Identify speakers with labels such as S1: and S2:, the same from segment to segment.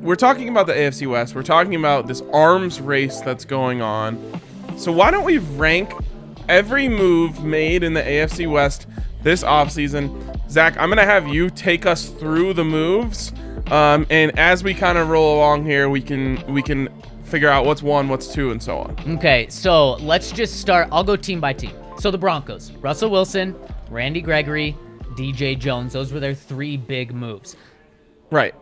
S1: we're talking about the AFC West. We're talking about this arms race that's going on. So why don't we rank every move made in the AFC West this offseason? Zach, I'm going to have you take us through the moves. And as we kind of roll along here, we can figure out what's one, what's two, and so on.
S2: Okay, so let's just start. I'll go team by team. So the Broncos, Russell Wilson, Randy Gregory, DJ Jones. Those were their three big moves.
S1: Right.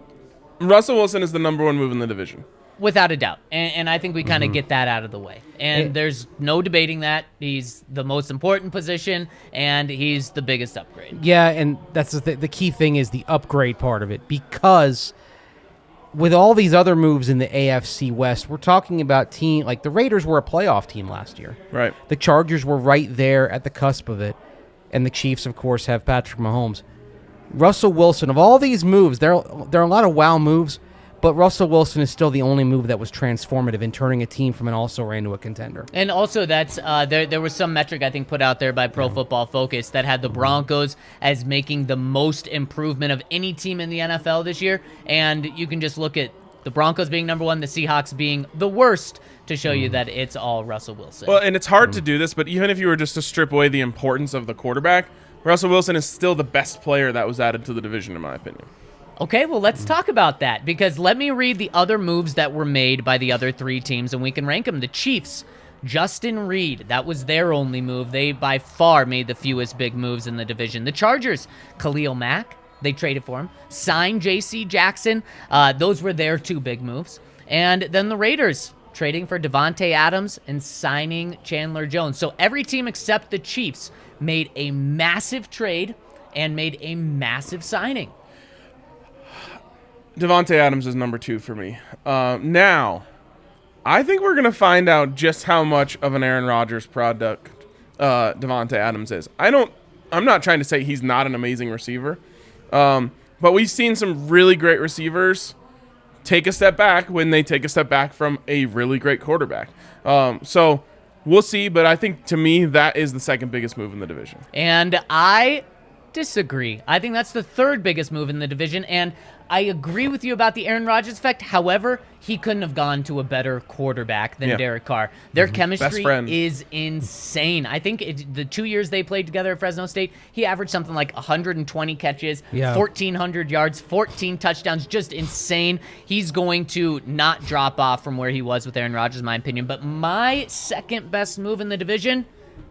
S1: Russell Wilson is the number one move in the division.
S2: Without a doubt. And I think we kind of get that out of the way. And there's no debating that. He's the most important position, and he's the biggest upgrade.
S3: Yeah, and that's the key thing is the upgrade part of it. Because with all these other moves in the AFC West, we're talking about team like the Raiders were a playoff team last year.
S1: Right.
S3: The Chargers were right there at the cusp of it. And the Chiefs, of course, have Patrick Mahomes. Russell Wilson, of all these moves, there are a lot of wow moves, but Russell Wilson is still the only move that was transformative in turning a team from an also-ran into a contender.
S2: And also, that's there was some metric, I think, put out there by Pro Football Focus that had the Broncos as making the most improvement of any team in the NFL this year. And you can just look at the Broncos being number one, the Seahawks being the worst, to show you that it's all Russell Wilson.
S1: Well, and it's hard to do this, but even if you were just to strip away the importance of the quarterback, Russell Wilson is still the best player that was added to the division, in my opinion.
S2: Okay, well, let's talk about that, because let me read the other moves that were made by the other three teams, and we can rank them. The Chiefs, Justin Reed, that was their only move. They, by far, made the fewest big moves in the division. The Chargers, Khalil Mack, they traded for him. Signed J.C. Jackson. Those were their two big moves. And then the Raiders, trading for Davante Adams and signing Chandler Jones. So every team except the Chiefs made a massive trade and made a massive signing.
S1: Davante Adams is number two for me. Now, I think we're going to find out just how much of an Aaron Rodgers product Davante Adams is. I'm not trying to say he's not an amazing receiver, but we've seen some really great receivers take a step back when they take a step back from a really great quarterback. So we'll see, but I think to me that is the second biggest move in the division.
S2: And I disagree. I think that's the third biggest move in the division, and I agree with you about the Aaron Rodgers effect. However, he couldn't have gone to a better quarterback than Derek Carr. Their chemistry is insane. I think the 2 years they played together at Fresno State, he averaged something like 120 catches, 1,400 yards, 14 touchdowns, just insane. He's going to not drop off from where he was with Aaron Rodgers, in my opinion. But my second best move in the division,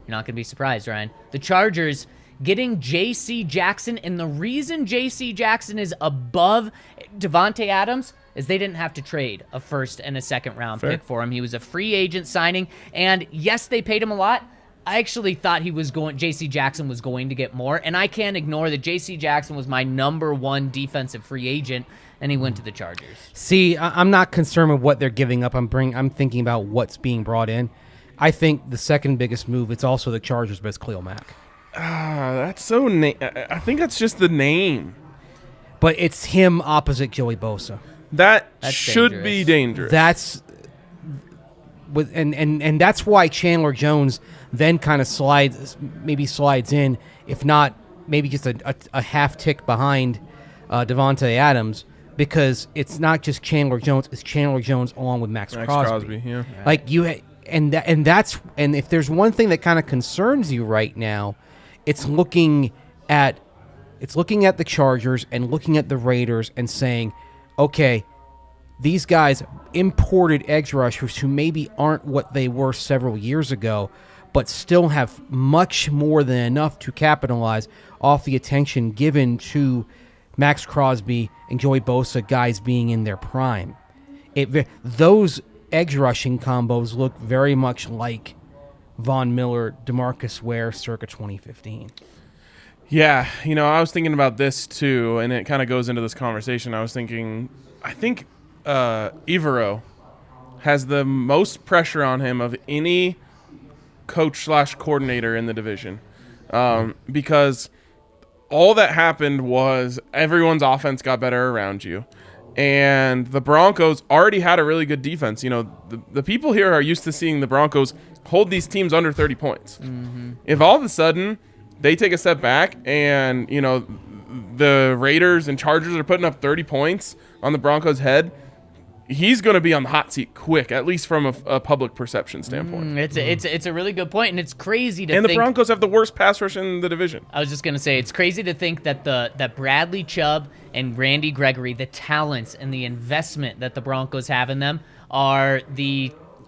S2: you're not going to be surprised, Ryan. The Chargers getting J.C. Jackson, and the reason J.C. Jackson is above Davante Adams is they didn't have to trade a first and a second round pick for him. He was a free agent signing, and yes, they paid him a lot. I actually thought J.C. Jackson was going to get more, and I can't ignore that J.C. Jackson was my number one defensive free agent, and he went to the Chargers.
S3: See, I'm not concerned with what they're giving up. I'm thinking about what's being brought in. I think the second biggest move, it's also the Chargers, but it's Khalil Mack.
S1: That's so. I think that's just the name,
S3: but it's him opposite Joey Bosa.
S1: That's should be dangerous.
S3: That's with and that's why Chandler Jones then kind of slides in, if not maybe just a half tick behind Davante Adams, because it's not just Chandler Jones; it's Chandler Jones along with Max Crosby.
S1: Yeah.
S3: Like you, and if there's one thing that kind of concerns you right now. It's looking at the Chargers and looking at the Raiders and saying, okay, these guys imported edge rushers who maybe aren't what they were several years ago, but still have much more than enough to capitalize off the attention given to Max Crosby and Joey Bosa, guys being in their prime. Those edge rushing combos look very much like Von Miller, DeMarcus Ware, circa 2015.
S1: Yeah, I was thinking about this too, and it kind of goes into this conversation. I think Evero has the most pressure on him of any coach/coordinator in the division, because all that happened was everyone's offense got better around you. And the Broncos already had a really good defense. The people here are used to seeing the Broncos hold these teams under 30 points. Mm-hmm. If all of a sudden they take a step back and, the Raiders and Chargers are putting up 30 points on the Broncos' head, he's going to be on the hot seat quick, at least from a public perception standpoint.
S2: It's a really good point, and it's crazy to
S1: And
S2: think.
S1: the Broncos have the worst pass rush in the division.
S2: I was just gonna say it's crazy to think that that Bradley Chubb and Randy Gregory, the talents and the investment that the Broncos have in them, are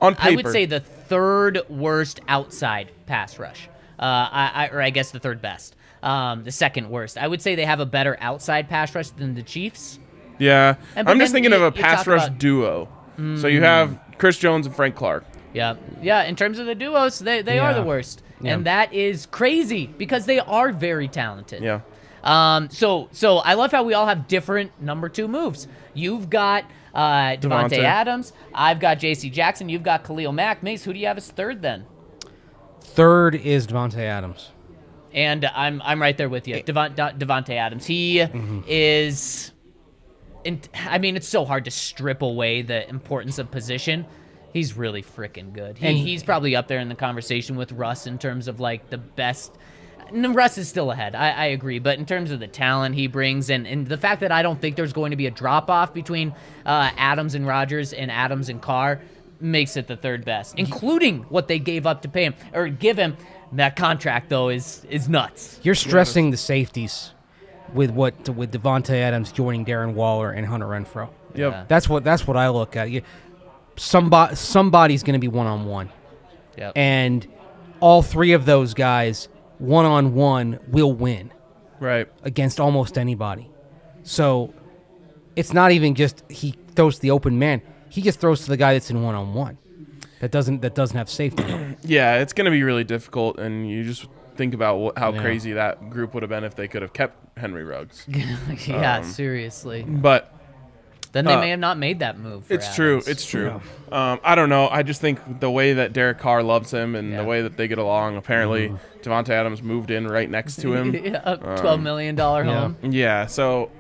S1: on paper,
S2: I would say the third worst outside pass rush. I guess the third best. The second worst. I would say they have a better outside pass rush than the Chiefs.
S1: Yeah,
S2: But
S1: I'm just
S2: then
S1: thinking of a
S2: you
S1: pass
S2: talk
S1: rush
S2: about-
S1: duo. So you have Chris Jones and Frank Clark.
S2: Yeah. In terms of the duos, they are the worst,
S3: Yeah.
S2: and that is crazy because they are very talented.
S1: Yeah.
S2: So I love how we all have different number 2 moves. You've got Davante Adams. I've got J.C. Jackson. You've got Khalil Mack. Mase, who do you have as third then?
S3: Third is Davante Adams.
S2: And I'm right there with you. Davante Adams. He is. I mean, it's so hard to strip away the importance of position. He's really freaking good. He's probably up there in the conversation with Russ in terms of like the best. No, Russ is still ahead. I agree. But in terms of the talent he brings and the fact that I don't think there's going to be a drop-off between Adams and Rodgers and Adams and Carr makes it the third best, including what they gave up to pay him or give him. That contract, though, is nuts.
S3: You're stressing the safeties with Davante Adams joining Darren Waller and Hunter Renfrow.
S1: Yep.
S2: Yeah.
S3: That's what I look at. Somebody's going to be one-on-one.
S2: Yep.
S3: And all three of those guys, one-on-one, will win
S1: Right.
S3: against almost anybody. So it's not even just he throws to the open man. He just throws to the guy that's in one-on-one. That doesn't have safety.
S1: Yeah, it's going to be really difficult, and you just think about how crazy that group would have been if they could have kept Henry Ruggs.
S2: Yeah, seriously.
S1: But
S2: Then they may have not made that move. For
S1: it's
S2: Adams.
S1: true. It's true. I don't know. I just think the way that Derek Carr loves him and the way that they get along, apparently Davante Adams moved in right next to him.
S2: $12 million home.
S1: Yeah, so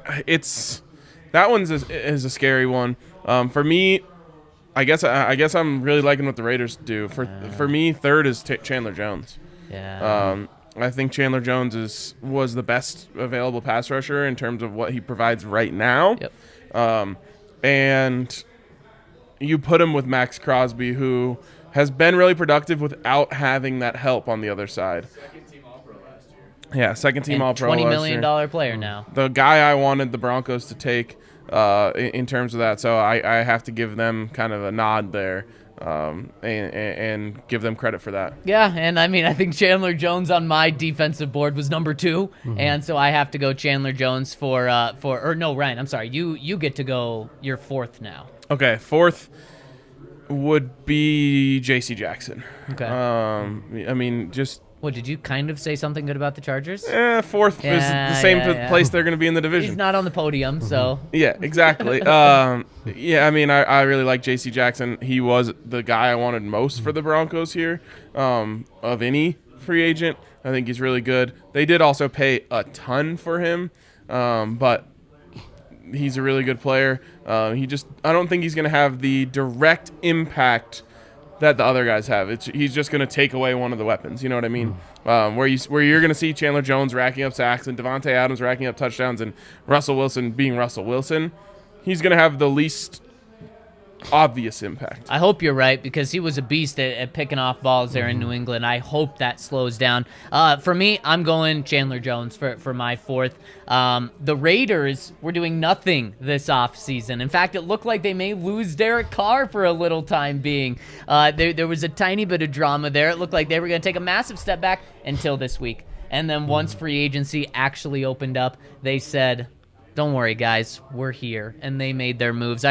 S1: that one's is a scary one. For me, I guess I'm really liking what the Raiders do. For me, third is Chandler Jones.
S2: Yeah.
S1: I think Chandler Jones was the best available pass rusher in terms of what he provides right now.
S2: Yep.
S1: And you put him with Max Crosby, who has been really productive without having that help on the other side.
S4: Second-team All-Pro last year.
S1: Yeah, second-team All-Pro
S2: $20
S1: last
S2: million
S1: year.
S2: player now.
S1: The guy I wanted the Broncos to take in terms of that, so I have to give them kind of a nod there. And give them credit for that.
S2: Yeah, and I mean, I think Chandler Jones on my defensive board was number 2, and so I have to go Chandler Jones Ryan, I'm sorry, you get to go your fourth now.
S1: Okay, fourth would be J.C. Jackson.
S2: Okay.
S1: I mean, just
S2: What, did you kind of say something good about the Chargers?
S1: fourth is the same place they're going to be in the division.
S2: He's not on the podium, so.
S1: Yeah, exactly. I mean, I really like J.C. Jackson. He was the guy I wanted most for the Broncos here of any free agent. I think he's really good. They did also pay a ton for him, but he's a really good player. I don't think he's going to have the direct impact that the other guys have. He's just going to take away one of the weapons. You know what I mean? Where you're going to see Chandler Jones racking up sacks and Davante Adams racking up touchdowns and Russell Wilson being Russell Wilson, he's going to have the least obvious impact.
S2: I hope you're right because he was a beast at picking off balls there in New England. I hope that slows down. For me, I'm going Chandler Jones for my fourth. The Raiders were doing nothing this offseason. In fact, it looked like they may lose Derek Carr for a little time being. There was a tiny bit of drama there. It looked like they were going to take a massive step back until this week. And then once free agency actually opened up, they said, don't worry, guys, we're here. And they made their moves.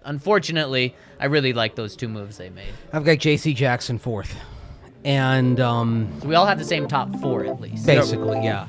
S2: Unfortunately, I really like those two moves they made.
S3: I've got J.C. Jackson fourth. And
S2: So we all have the same top 4 at least.
S3: basically, yeah.